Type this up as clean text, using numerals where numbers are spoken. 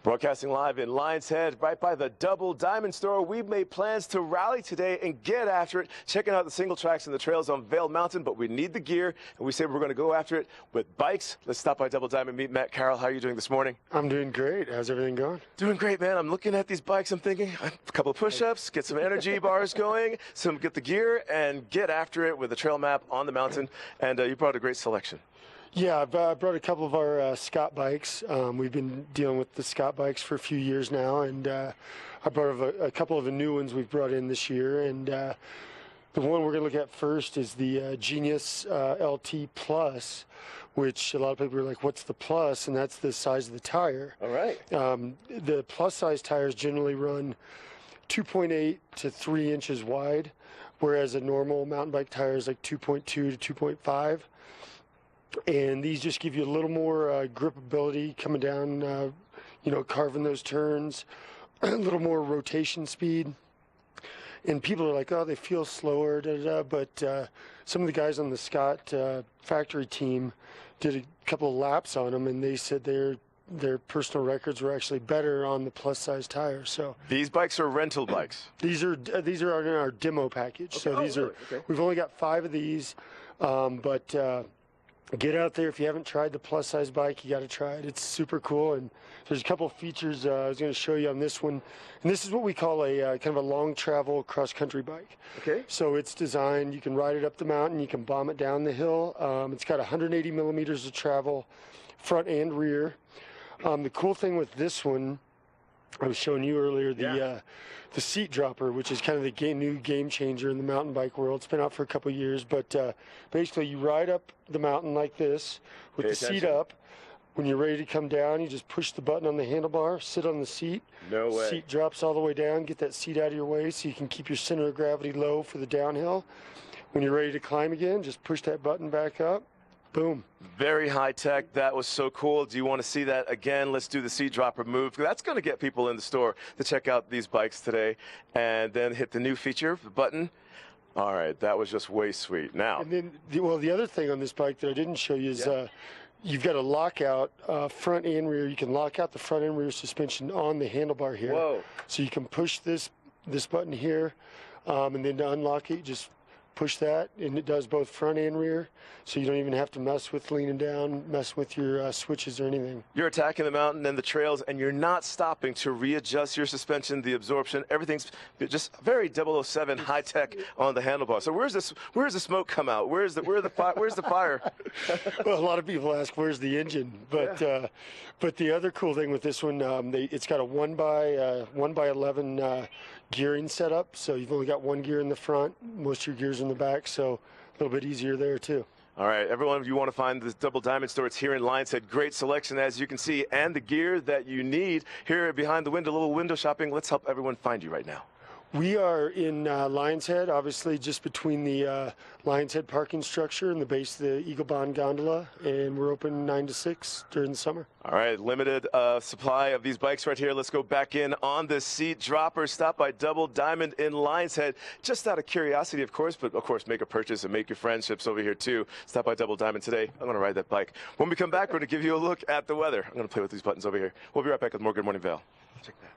Broadcasting live in Lions Head, right by the Double Diamond store. We've made plans to rally today and get after it, checking out the single tracks and the trails on Vail Mountain, but we need the gear, and we say we're going to go after it with bikes. Let's stop by Double Diamond, meet Matt. Carroll, how are you doing this morning? I'm doing great. How's everything going? Doing great, man. I'm looking at these bikes. I'm thinking a couple of push-ups, get some energy bars going, get the gear, and get after it with a trail map on the mountain. And you brought a great selection. Yeah, I brought a couple of our Scott bikes. We've been dealing with the Scott bikes for a few years now, and I brought a couple of the new ones we've brought in this year. And the one we're going to look at first is the Genius LT Plus, which a lot of people are like, what's the plus? And that's the size of the tire. All right. The plus size tires generally run 2.8 to 3 inches wide, whereas a normal mountain bike tire is like 2.2 to 2.5. And these just give you a little more grip ability coming down, carving those turns, a little more rotation speed. And people are like, oh, they feel slower, but some of the guys on the Scott factory team did a couple of laps on them, and they said their personal records were actually better on the plus size tire. So these bikes are rental bikes. These are in our demo package. Okay. So these are okay. We've only got 5 of these, but get out there. If you haven't tried the plus size bike, you got to try it. It's super cool, and there's a couple of features I was going to show you on this one. And this is what we call a kind of a long travel cross country bike. Okay. So it's designed, you can ride it up the mountain, you can bomb it down the hill. It's got 180 millimeters of travel, front and rear. The cool thing with this one, I was showing you earlier, the seat dropper, which is kind of the new game changer in the mountain bike world. It's been out for a couple of years, but basically you ride up the mountain like this with the seat up. When you're ready to come down, you just push the button on the handlebar, sit on the seat. No way. Seat drops all the way down, get that seat out of your way so you can keep your center of gravity low for the downhill. When you're ready to climb again, just push that button back up. Boom. Very high tech. That was so cool. Do you want to see that again? Let's do the seat dropper move. That's going to get people in the store to check out these bikes today. And then hit the new feature, the button. All right, that was just way sweet. Now. And then, the other thing on this bike that I didn't show you is you've got a lockout front and rear. You can lock out the front and rear suspension on the handlebar here. Whoa. So you can push this button here, and then to unlock it, you just push that, and it does both front and rear, so you don't even have to mess with leaning down, mess with your switches or anything. You're attacking the mountain and the trails, and you're not stopping to readjust your suspension, the absorption. Everything's just very 007 high tech on the handlebar. So where's the smoke come out? Where's the fire? Well, a lot of people ask where's the engine, but the other cool thing with this one, it's got a 1x11 gearing setup, so you've only got one gear in the front, most of your gears in the back, so a little bit easier there too. All right, everyone, if you want to find this Double Diamond store, it's here in Lions Head. Great selection, as you can see, and the gear that you need here behind the window, a little window shopping. Let's help everyone find you right now. We are in Lions Head, obviously just between the Lions Head parking structure and the base of the Eagle Bond gondola, and we're open 9 to 6 during the summer. All right, limited supply of these bikes right here. Let's go back in on the seat dropper. Stop by Double Diamond in Lions Head, just out of curiosity, of course, but of course make a purchase and make your friendships over here too. Stop by Double Diamond today. I'm going to ride that bike. When we come back, we're going to give you a look at the weather. I'm going to play with these buttons over here. We'll be right back with more Good Morning Vail. Check that.